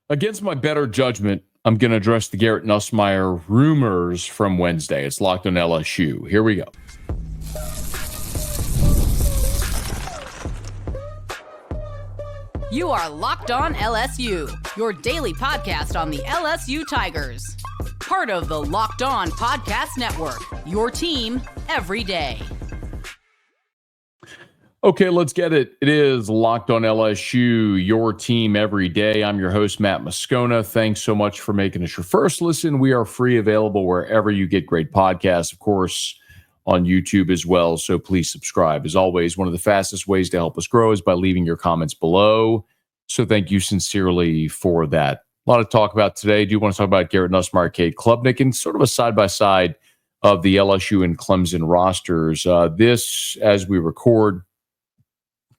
Against my better judgment, I'm going to address the Garrett Nussmeier rumors from Wednesday. It's Locked on LSU. Here we go. You are Locked on LSU, your daily podcast on the LSU Tigers. Part of the Locked On Podcast Network, your team every day. Okay, let's get it. It is Locked on LSU, your team every day. I'm your host, Matt Moscona. Thanks so much for making us your first listen. We are free, available wherever you get great podcasts, of course, on YouTube as well. So please subscribe. As always, one of the fastest ways to help us grow is by leaving your comments below. So thank you sincerely for that. A lot to talk about today. I do want to talk about Garrett Nussmeier, Cade, Klubnik, and sort of a side-by-side of the LSU and Clemson rosters. This, as we record,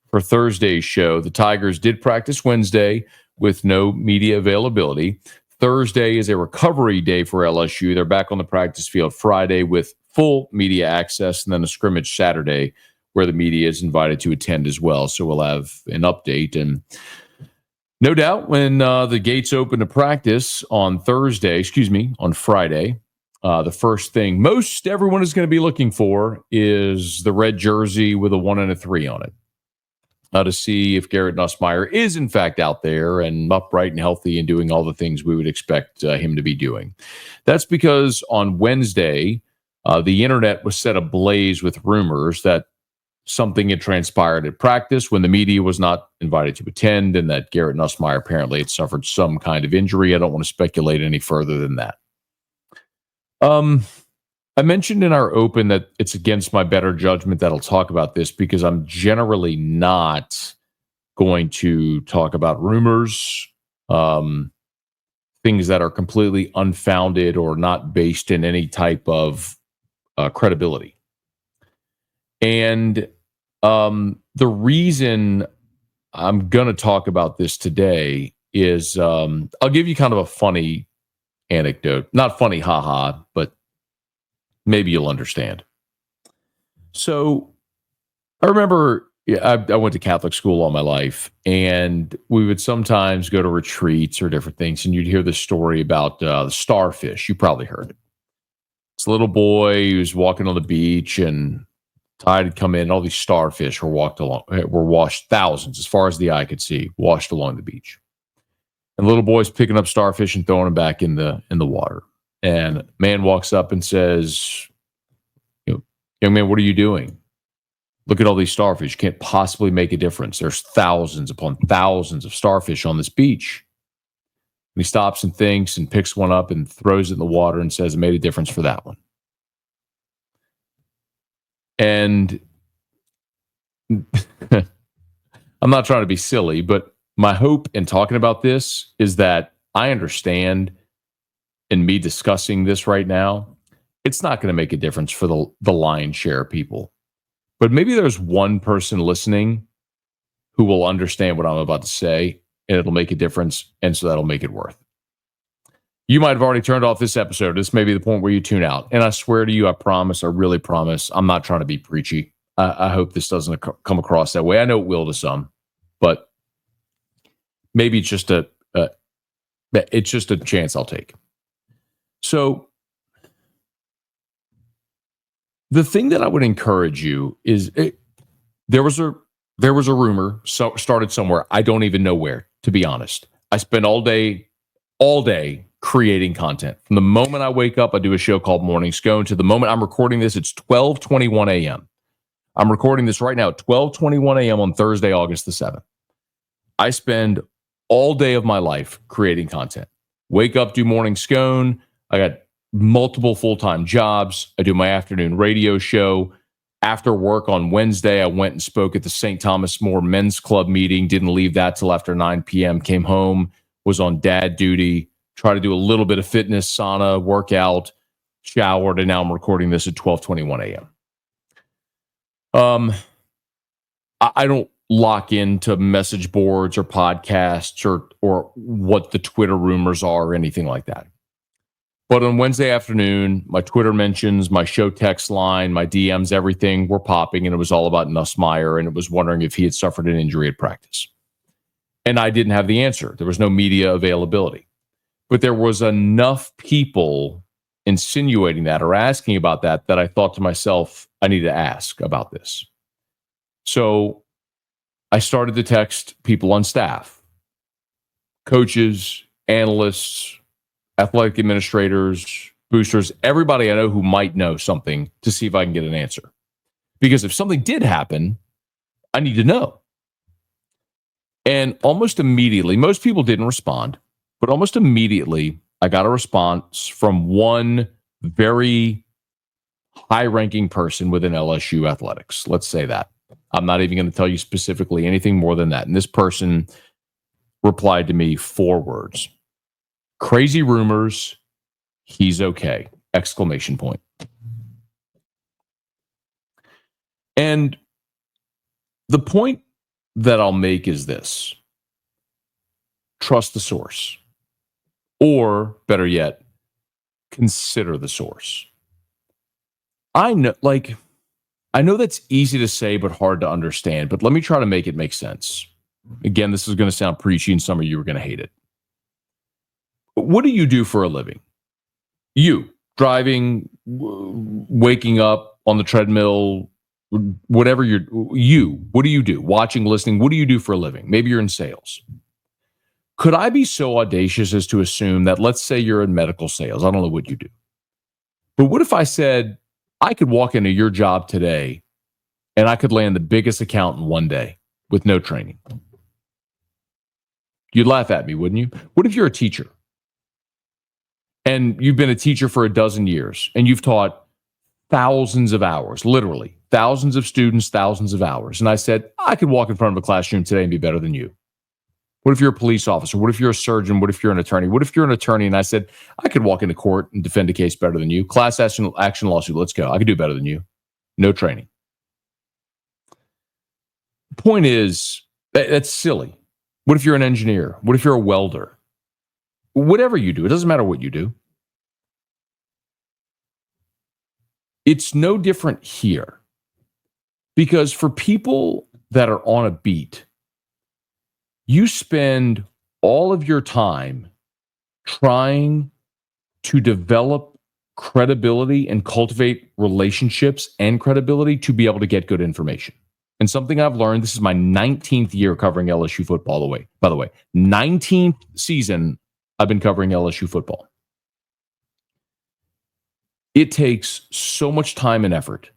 for Thursday's show, the Tigers did practice Wednesday with no media availability. Thursday is a recovery day for LSU. They're back on the practice field Friday with full media access, and then a scrimmage Saturday where the media is invited to attend as well. So we'll have an update. And no doubt when the gates open to practice on Friday, the first thing most everyone is going to be looking for is the red jersey with a 1 and a 3 on it. To see if Garrett Nussmeier is, in fact, out there and upright and healthy and doing all the things we would expect him to be doing. That's because on Wednesday, the internet was set ablaze with rumors that something had transpired at practice when the media was not invited to attend and that Garrett Nussmeier apparently had suffered some kind of injury. I don't want to speculate any further than that. I mentioned in our open that it's against my better judgment that I'll talk about this because I'm generally not going to talk about rumors, things that are completely unfounded or not based in any type of credibility. And the reason I'm going to talk about this today is I'll give you kind of a funny anecdote. Not funny, haha, but maybe you'll understand. So I remember I went to Catholic school all my life, and we would sometimes go to retreats or different things, and you'd hear this story about the Starfish. You probably heard it. It's a little boy who was walking on the beach, and tide had come in, and all these starfish were washed, thousands, as far as the eye could see, washed along the beach. And the little boy's picking up starfish and throwing them back in the water. And a man walks up and says, young man, what are you doing? Look at all these starfish. You can't possibly make a difference. There's thousands upon thousands of starfish on this beach. And he stops and thinks and picks one up and throws it in the water and says, I made a difference for that one. And I'm not trying to be silly, but my hope in talking about this is that I understand in me discussing this right now, it's not going to make a difference for the lion's share of people. But maybe there's one person listening who will understand what I'm about to say, and it'll make a difference, and so that'll make it worth. You might have already turned off this episode. This may be the point where you tune out. And I swear to you, I promise, I really promise, I'm not trying to be preachy. I hope this doesn't come across that way. I know it will to some, but maybe it's just a chance I'll take. So the thing that I would encourage you is there was a rumor started somewhere. I don't even know where, to be honest. I spend all day creating content. From the moment I wake up, I do a show called Morning Scone. To the moment I'm recording this, it's 12:21 a.m. I'm recording this right now at 12:21 a.m. on Thursday, August the 7th. I spend all day of my life creating content. Wake up, do Morning Scone. I got multiple full-time jobs. I do my afternoon radio show. After work on Wednesday, I went and spoke at the St. Thomas More Men's Club meeting. Didn't leave that till after 9 p.m. Came home, was on dad duty, tried to do a little bit of fitness, sauna, workout, showered, and now I'm recording this at 12:21 a.m. I don't lock into message boards or podcasts or what the Twitter rumors are or anything like that. But on Wednesday afternoon, my Twitter mentions, my show text line, my DMs, everything were popping, and it was all about Nussmeier, and it was wondering if he had suffered an injury at practice. And I didn't have the answer. There was no media availability. But there was enough people insinuating that or asking about that I thought to myself, I need to ask about this. So I started to text people on staff, coaches, analysts, athletic administrators, boosters, everybody I know who might know something to see if I can get an answer. Because if something did happen, I need to know. And almost immediately, most people didn't respond, but almost immediately, I got a response from one very high-ranking person within LSU athletics. Let's say that. I'm not even going to tell you specifically anything more than that. And this person replied to me 4 words. Crazy rumors. He's okay. Exclamation point. And the point that I'll make is this. Trust the source. Or, better yet, consider the source. I know that's easy to say but hard to understand, but let me try to make it make sense. Again, this is going to sound preachy and some of you are going to hate it. What do you do for a living? You, driving, waking up on the treadmill, whatever what do you do? Watching, listening, what do you do for a living? Maybe you're in sales. Could I be so audacious as to assume that, let's say you're in medical sales. I don't know what you do. But what if I said, I could walk into your job today and I could land the biggest account in one day with no training? You'd laugh at me, wouldn't you? What if you're a teacher and you've been a teacher for a dozen years and you've taught thousands of hours, literally thousands of students, thousands of hours. And I said, I could walk in front of a classroom today and be better than you. What if you're a police officer? What if you're a surgeon? What if you're an attorney? What if you're an attorney and I said, I could walk into court and defend a case better than you? Class action lawsuit, let's go. I could do better than you. No training. The point is, that's silly. What if you're an engineer? What if you're a welder? Whatever you do, it doesn't matter what you do. It's no different here. Because for people that are on a beat, you spend all of your time trying to develop credibility and cultivate relationships and credibility to be able to get good information. And something I've learned, this is my 19th year covering LSU football, by the way, 19th season I've been covering LSU football. It takes so much time and effort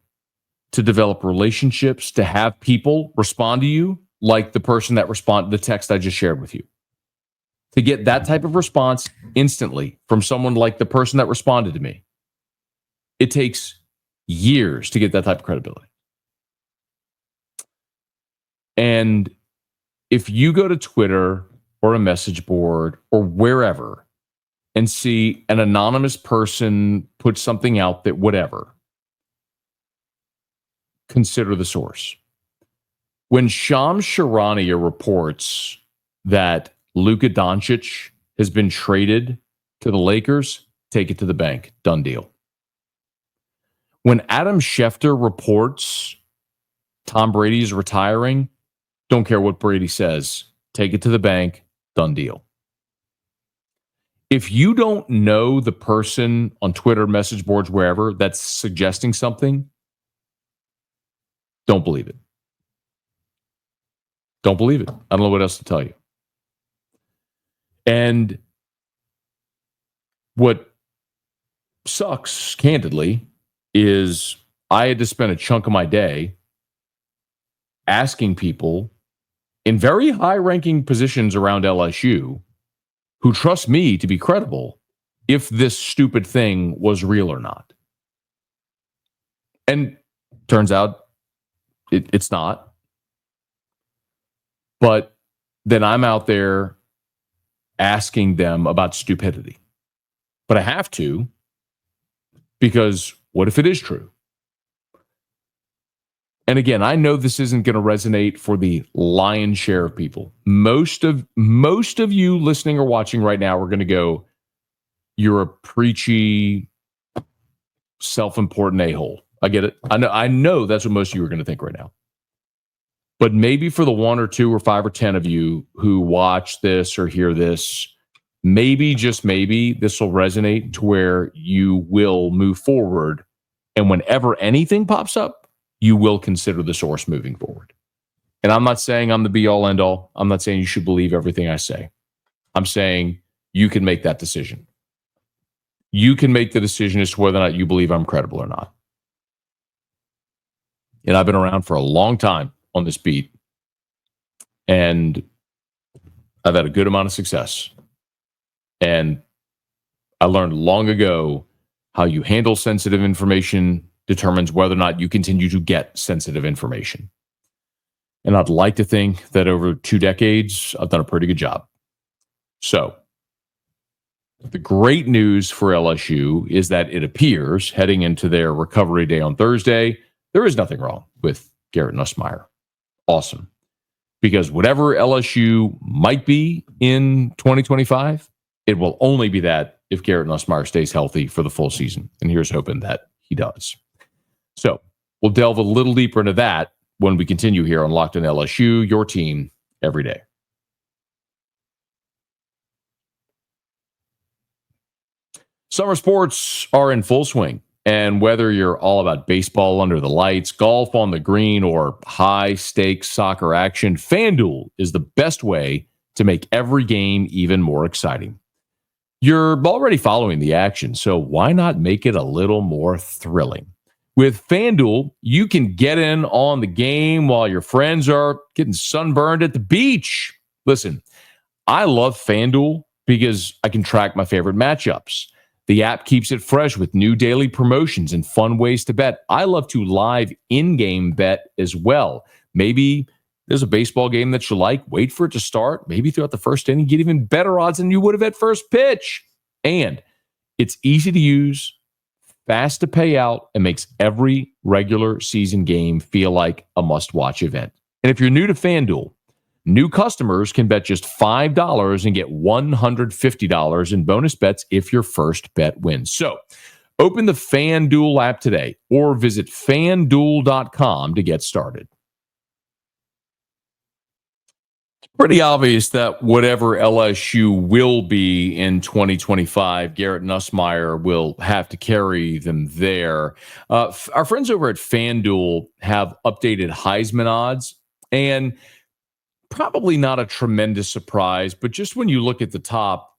to develop relationships, to have people respond to you like the person that responded, the text I just shared with you. To get that type of response instantly from someone like the person that responded to me, it takes years to get that type of credibility. And if you go to Twitter or a message board or wherever and see an anonymous person put something out that whatever, consider the source. When Shams Charania reports that Luka Doncic has been traded to the Lakers, take it to the bank. Done deal. When Adam Schefter reports Tom Brady is retiring, don't care what Brady says, take it to the bank. Done deal. If you don't know the person on Twitter, message boards, wherever, that's suggesting something, don't believe it. Don't believe it. I don't know what else to tell you. And what sucks, candidly, is I had to spend a chunk of my day asking people in very high-ranking positions around LSU who trust me to be credible if this stupid thing was real or not. And turns out it's not. But then I'm out there asking them about stupidity. But I have to, because what if it is true? And again, I know this isn't going to resonate for the lion's share of people. Most of you listening or watching right now are going to go, you're a preachy, self-important a-hole. I get it. I know that's what most of you are going to think right now. But maybe for the 1 or 2 or 5 or 10 of you who watch this or hear this, maybe, just maybe, this will resonate to where you will move forward. And whenever anything pops up, you will consider the source moving forward. And I'm not saying I'm the be-all, end-all. I'm not saying you should believe everything I say. I'm saying you can make that decision. You can make the decision as to whether or not you believe I'm credible or not. And I've been around for a long time on this beat. And I've had a good amount of success. And I learned long ago how you handle sensitive information determines whether or not you continue to get sensitive information. And I'd like to think that over 2 decades, I've done a pretty good job. So, the great news for LSU is that it appears, heading into their recovery day on Thursday, there is nothing wrong with Garrett Nussmeier. Awesome. Because whatever LSU might be in 2025, it will only be that if Garrett Nussmeier stays healthy for the full season. And here's hoping that he does. So we'll delve a little deeper into that when we continue here on Locked On LSU, your team every day. Summer sports are in full swing. And whether you're all about baseball under the lights, golf on the green, or high-stakes soccer action, FanDuel is the best way to make every game even more exciting. You're already following the action, so why not make it a little more thrilling? With FanDuel, you can get in on the game while your friends are getting sunburned at the beach. Listen, I love FanDuel because I can track my favorite matchups. The app keeps it fresh with new daily promotions and fun ways to bet. I love to live in-game bet as well. Maybe there's a baseball game that you like. Wait for it to start. Maybe throughout the first inning, get even better odds than you would have at first pitch. And it's easy to use, fast to pay out, and makes every regular season game feel like a must-watch event. And if you're new to FanDuel, new customers can bet just $5 and get $150 in bonus bets if your first bet wins. So open the FanDuel app today or visit FanDuel.com to get started. It's pretty obvious that whatever LSU will be in 2025, Garrett Nussmeier will have to carry them there. Our friends over at FanDuel have updated Heisman odds, and probably not a tremendous surprise, but just when you look at the top,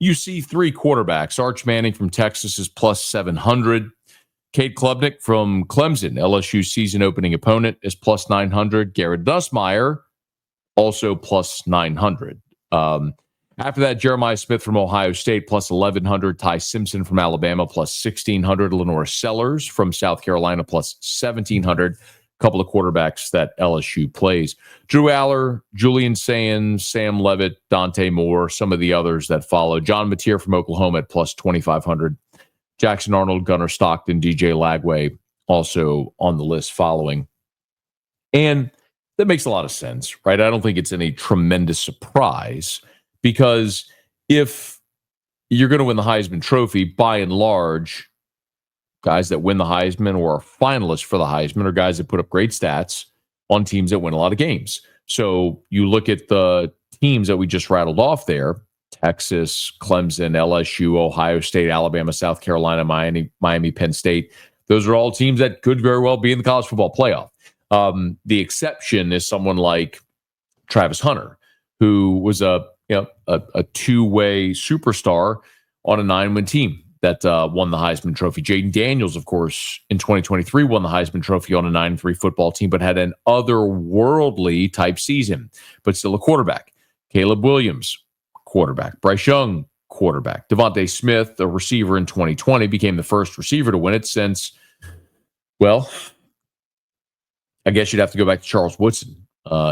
you see 3 quarterbacks. Arch Manning from Texas is plus 700. Cade Klubnik from Clemson, LSU's season opening opponent, is plus 900. Garrett Nussmeier, also plus 900. After that, Jeremiah Smith from Ohio State, plus 1,100. Ty Simpson from Alabama, plus 1,600. Lenore Sellers from South Carolina, plus 1,700. Couple of quarterbacks that LSU plays. Drew Aller, Julian Sands, Sam Levitt, Dante Moore, some of the others that follow. John Mateer from Oklahoma at plus 2,500. Jackson Arnold, Gunnar Stockton, DJ Lagway also on the list following. And that makes a lot of sense, right? I don't think it's any tremendous surprise because if you're going to win the Heisman Trophy, by and large, guys that win the Heisman or are finalists for the Heisman are guys that put up great stats on teams that win a lot of games. So you look at the teams that we just rattled off there, Texas, Clemson, LSU, Ohio State, Alabama, South Carolina, Miami, Penn State. Those are all teams that could very well be in the college football playoff. The exception is someone like Travis Hunter, who was a two-way superstar on a 9-win team that won the Heisman Trophy. Jaden Daniels, of course, in 2023 won the Heisman Trophy on a 9-3 football team, but had an otherworldly type season, but still a quarterback. Caleb Williams, quarterback. Bryce Young, quarterback. Devontae Smith, a receiver in 2020, became the first receiver to win it since, well, I guess you'd have to go back to Charles Woodson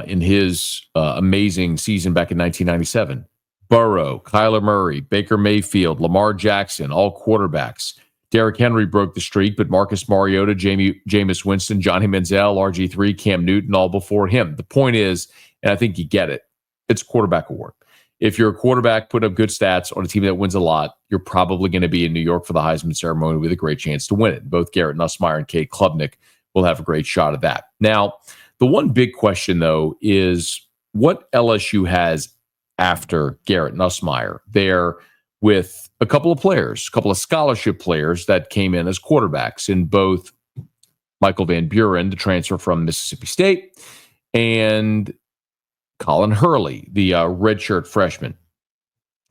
in his amazing season back in 1997. Burrow, Kyler Murray, Baker Mayfield, Lamar Jackson, all quarterbacks. Derrick Henry broke the streak, but Marcus Mariota, Jameis Winston, Johnny Manziel, RG3, Cam Newton, all before him. The point is, and I think you get it, it's a quarterback award. If you're a quarterback, put up good stats on a team that wins a lot, you're probably going to be in New York for the Heisman ceremony with a great chance to win it. Both Garrett Nussmeier and Cade Klubnik will have a great shot at that. Now, The one big question, though, is what LSU has after Garrett Nussmeier. They're with a couple of players, a couple of scholarship players that came in as quarterbacks in both Michael Van Buren, the transfer from Mississippi State, and Colin Hurley, the redshirt freshman.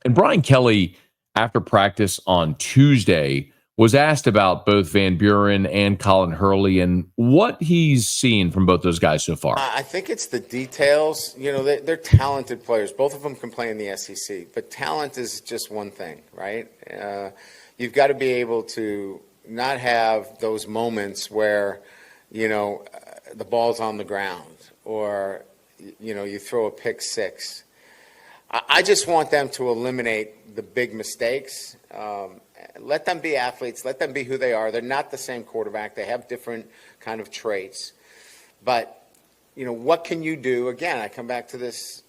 And Brian Kelly, after practice on Tuesday, was asked about both Van Buren and Colin Hurley and what he's seen from both those guys so far. I think it's the details. You know, they're talented players. Both of them can play in the SEC, but talent is just one thing, right? You've got to be able to not have those moments where, the ball's on the ground or, you throw a pick six. I just want them to eliminate the big mistakes. Let them be athletes. Let them be who they are. They're not the same quarterback. They have different kind of traits. But, what can you do? Again, I come back to this,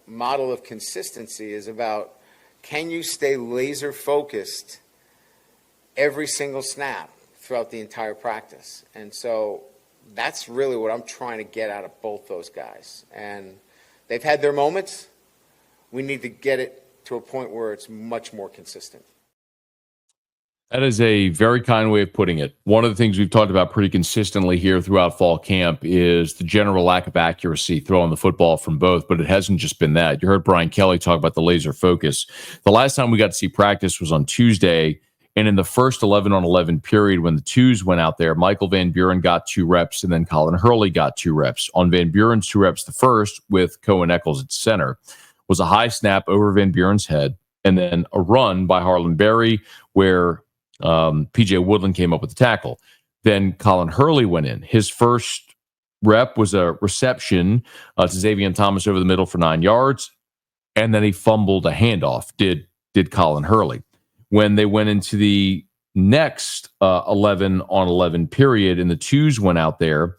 model of consistency is about, can you stay laser focused every single snap throughout the entire practice? And so that's really what I'm trying to get out of both those guys. And they've had their moments. We need to get it to a point where it's much more consistent. That is a very kind way of putting it. One of the things we've talked about pretty consistently here throughout fall camp is the general lack of accuracy throwing the football from both, but it hasn't just been that. You heard Brian Kelly talk about the laser focus. The last time we got to see practice was on Tuesday, and in the first 11-on-11 period when the twos went out there, Michael Van Buren got 2 reps, and then Colin Hurley got 2 reps. On Van Buren's 2 reps, the first with Cohen Eccles at center, was a high snap over Van Buren's head, and then a run by Harlan Berry where P.J. Woodland came up with the tackle. Then Colin Hurley went in. His first rep was a reception to Xavier Thomas over the middle for 9 yards, and then he fumbled a handoff, did Colin Hurley. When they went into the next 11-on-11 period and the twos went out there,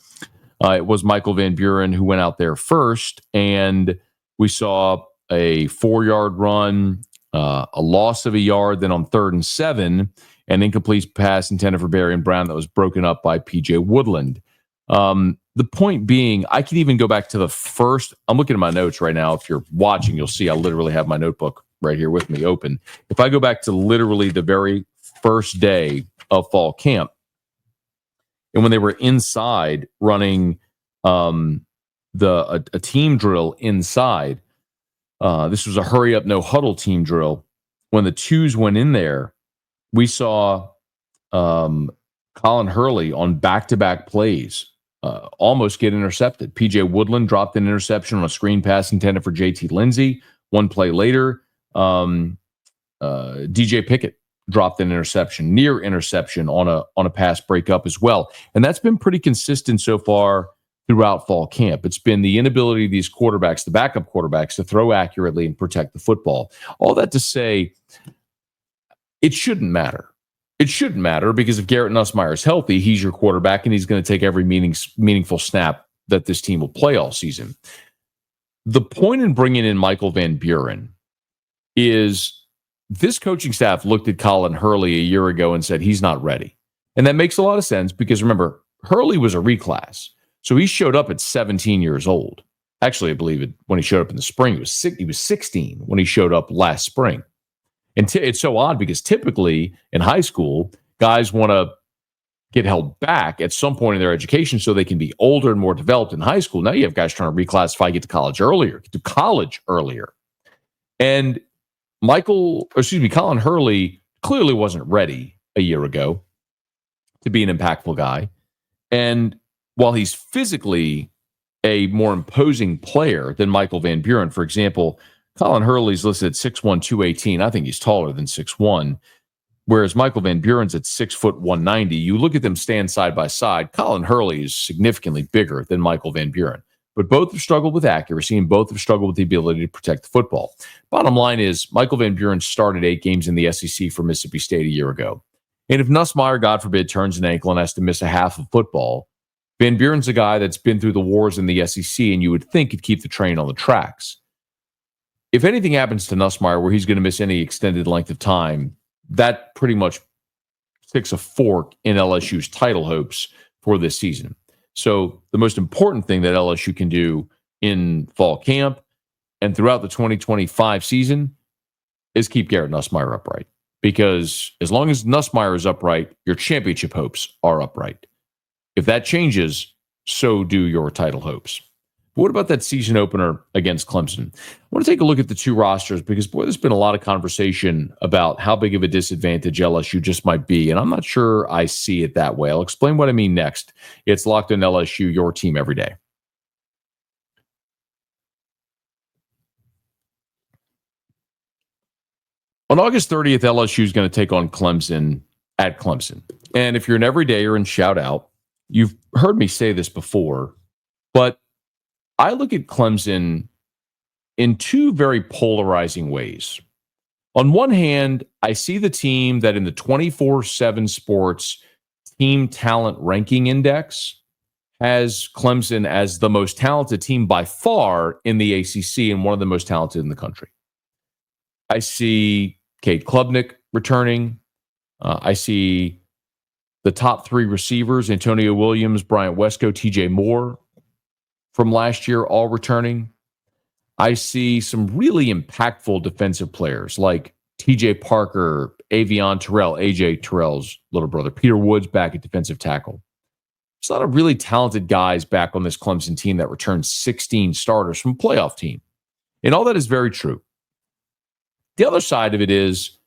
it was Michael Van Buren who went out there first, and we saw a 4-yard run, a loss of a yard, then on 3rd and 7, an incomplete pass intended for Barry and Brown that was broken up by P.J. Woodland. The point being, I can even go back to the first. I'm looking at my notes right now. If you're watching, you'll see I literally have my notebook right here with me open. If I go back to literally the very first day of fall camp, and when they were inside running a team drill inside, this was a hurry up, no huddle team drill. When the twos went in there, we saw Colin Hurley on back-to-back plays almost get intercepted. P.J. Woodland dropped an interception on a screen pass intended for J.T. Lindsey. One play later, DJ Pickett dropped an interception, near interception on a pass breakup as well. And that's been pretty consistent so far throughout fall camp. It's been the inability of these quarterbacks, the backup quarterbacks, to throw accurately and protect the football. All that to say, it shouldn't matter. It shouldn't matter because if Garrett Nussmeier is healthy, he's your quarterback and he's going to take every meaningful snap that this team will play all season. The point in bringing in Michael Van Buren is this coaching staff looked at Colin Hurley a year ago and said he's not ready. And that makes a lot of sense because remember, Hurley was a reclass. So he showed up at 17 years old. Actually, I believe when he showed up in the spring, he was 16 when he showed up last spring. And it's so odd because typically in high school, guys want to get held back at some point in their education so they can be older and more developed in high school. Now you have guys trying to reclassify, get to college earlier. And Colin Hurley clearly wasn't ready a year ago to be an impactful guy. And while he's physically a more imposing player than Michael Van Buren, for example, Colin Hurley's listed at 6'1", 218. I think he's taller than 6'1", whereas Michael Van Buren's at 6 foot 190. You look at them stand side by side, Colin Hurley is significantly bigger than Michael Van Buren. But both have struggled with accuracy and both have struggled with the ability to protect the football. Bottom line is Michael Van Buren started 8 games in the SEC for Mississippi State a year ago. And if Nussmeier, God forbid, turns an ankle and has to miss a half of football, Van Buren's a guy that's been through the wars in the SEC, and you would think he'd keep the train on the tracks. If anything happens to Nussmeier where he's going to miss any extended length of time, that pretty much sticks a fork in LSU's title hopes for this season. So the most important thing that LSU can do in fall camp and throughout the 2025 season is keep Garrett Nussmeier upright. Because as long as Nussmeier is upright, your championship hopes are upright. If that changes, so do your title hopes. But what about that season opener against Clemson? I want to take a look at the two rosters because, boy, there's been a lot of conversation about how big of a disadvantage LSU just might be, and I'm not sure I see it that way. I'll explain what I mean next. It's Locked On LSU, your team every day. On August 30th, LSU is going to take on Clemson at Clemson. And if you're an everydayer and shout out, you've heard me say this before, but I look at Clemson in two very polarizing ways. On one hand, I see the team that in the 24/7 Sports Team Talent Ranking Index has Clemson as the most talented team by far in the ACC and one of the most talented in the country. I see Cade Klubnik returning. I see the top three receivers, Antonio Williams, Bryant Wesco, TJ Moore from last year, all returning. I see some really impactful defensive players like TJ Parker, Avion Terrell, AJ Terrell's little brother, Peter Woods back at defensive tackle. There's a lot of really talented guys back on this Clemson team that returned 16 starters from a playoff team. And all that is very true. The other side of it is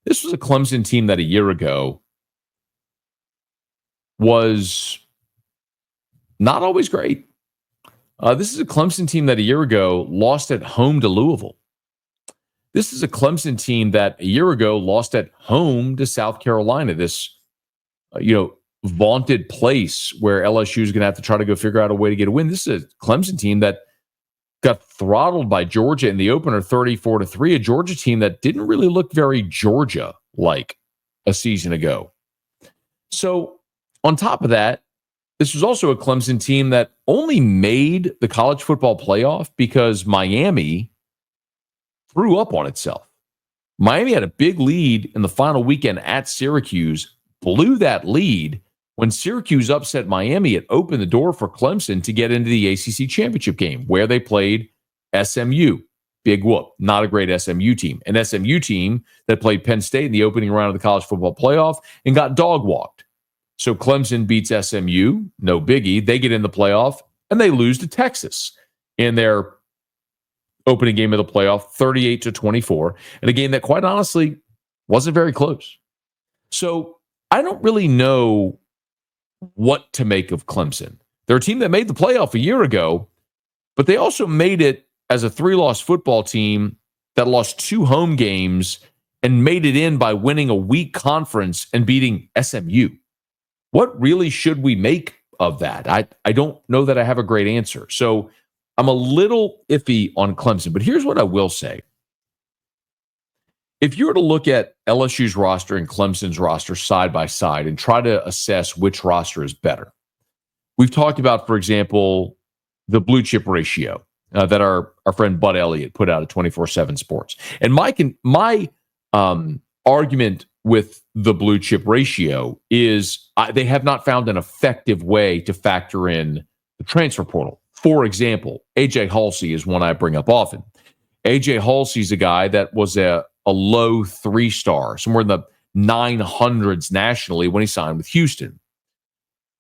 this was a Clemson team that a year ago was not always great. This is a Clemson team that a year ago lost at home to Louisville. This is a Clemson team that a year ago lost at home to South Carolina, this vaunted place where LSU is going to have to try to go figure out a way to get a win. This is a Clemson team that got throttled by Georgia in the opener 34-3, a Georgia team that didn't really look very Georgia-like a season ago. So on top of that, this was also a Clemson team that only made the college football playoff because Miami threw up on itself. Miami had a big lead in the final weekend at Syracuse, blew that lead. When Syracuse upset Miami, it opened the door for Clemson to get into the ACC championship game where they played SMU. Big whoop. Not a great SMU team. An SMU team that played Penn State in the opening round of the college football playoff and got dog walked. So Clemson beats SMU, no biggie. They get in the playoff and they lose to Texas in their opening game of the playoff, 38-24, in a game that quite honestly wasn't very close. So I don't really know what to make of Clemson. They're a team that made the playoff a year ago, but they also made it as a 3-loss football team that lost 2 home games and made it in by winning a weak conference and beating SMU. What really should we make of that? I don't know that I have a great answer. So I'm a little iffy on Clemson, but here's what I will say. If you were to look at LSU's roster and Clemson's roster side by side and try to assess which roster is better, we've talked about, for example, the blue chip ratio that our friend Bud Elliott put out at 24/7 Sports. And my argument with the blue chip ratio is they have not found an effective way to factor in the transfer portal. For example, AJ Halsey is one I bring up often. AJ Halsey's a guy that was a low 3-star, somewhere in the 900s nationally when he signed with Houston,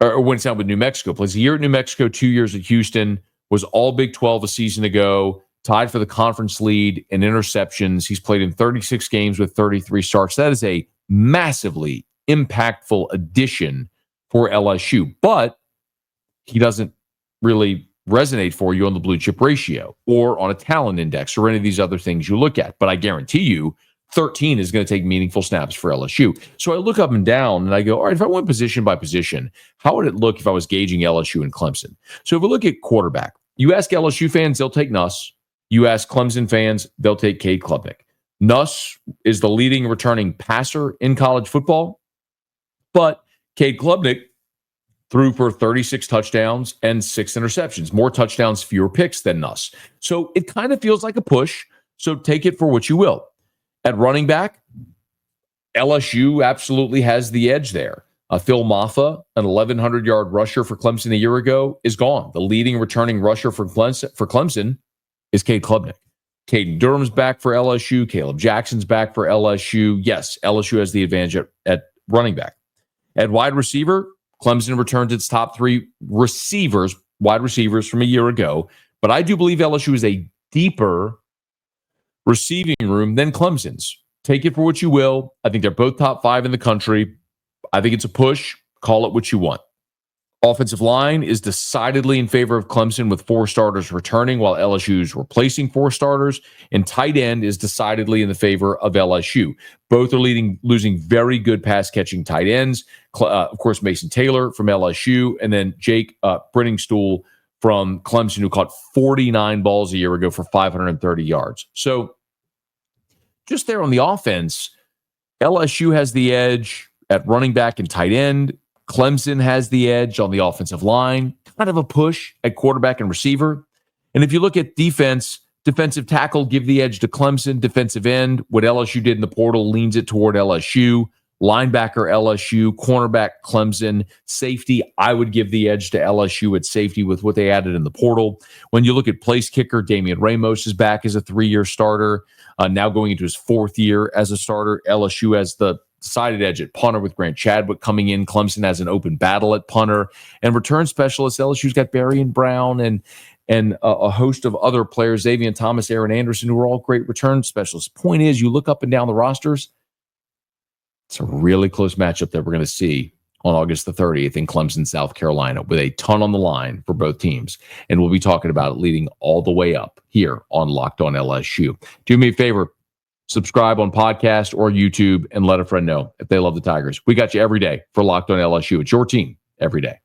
or when he signed with New Mexico. Plays a year at New Mexico, 2 years at Houston, was all Big 12 a season ago, tied for the conference lead in interceptions. He's played in 36 games with 33 starts. That is a massively impactful addition for LSU, but he doesn't really resonate for you on the blue chip ratio or on a talent index or any of these other things you look at. But I guarantee you 13 is going to take meaningful snaps for LSU. So I look up and down and I go, all right, if I went position by position, how would it look if I was gauging LSU and Clemson? So if we look at quarterback, you ask LSU fans, they'll take Nuss. You ask Clemson fans, they'll take Cade Klubnik. Nuss is the leading returning passer in college football, but Cade Klubnik threw for 36 touchdowns and 6 interceptions. More touchdowns, fewer picks than Nuss. So it kind of feels like a push. So take it for what you will. At running back, LSU absolutely has the edge there. Phil Maffa, an 1,100-yard rusher for Clemson a year ago, is gone. The leading returning rusher for Clemson is Cade Klubnik. Caden Durham's back for LSU. Caleb Jackson's back for LSU. Yes, LSU has the advantage at running back. At wide receiver, Clemson returned its top 3 wide receivers from a year ago. But I do believe LSU is a deeper receiving room than Clemson's. Take it for what you will. I think they're both top 5 in the country. I think it's a push. Call it what you want. Offensive line is decidedly in favor of Clemson with 4 starters returning while LSU is replacing 4 starters. And tight end is decidedly in the favor of LSU. Both are losing very good pass-catching tight ends. Of course, Mason Taylor from LSU, and then Jake Brenningstool from Clemson, who caught 49 balls a year ago for 530 yards. So just there on the offense, LSU has the edge at running back and tight end. Clemson has the edge on the offensive line, kind of a push at quarterback and receiver. And if you look at defense, defensive tackle, give the edge to Clemson. Defensive end, what LSU did in the portal leans it toward LSU. Linebacker, LSU. Cornerback, Clemson. Safety, I would give the edge to LSU at safety with what they added in the portal. When you look at place kicker, Damian Ramos is back as a 3-year starter, now going into his 4th year as a starter. LSU has the decided edge at punter with Grant Chadwick coming in. Clemson has an open battle at punter. And return specialists, LSU's got Barry and Brown and a host of other players, Xavier Thomas, Aaron Anderson, who are all great return specialists. Point is, you look up and down the rosters, it's a really close matchup that we're going to see on August the 30th in Clemson, South Carolina, with a ton on the line for both teams. And we'll be talking about it leading all the way up here on Locked On LSU. Do me a favor. Subscribe on podcast or YouTube and let a friend know if they love the Tigers. We got you every day for Locked On LSU. It's your team every day.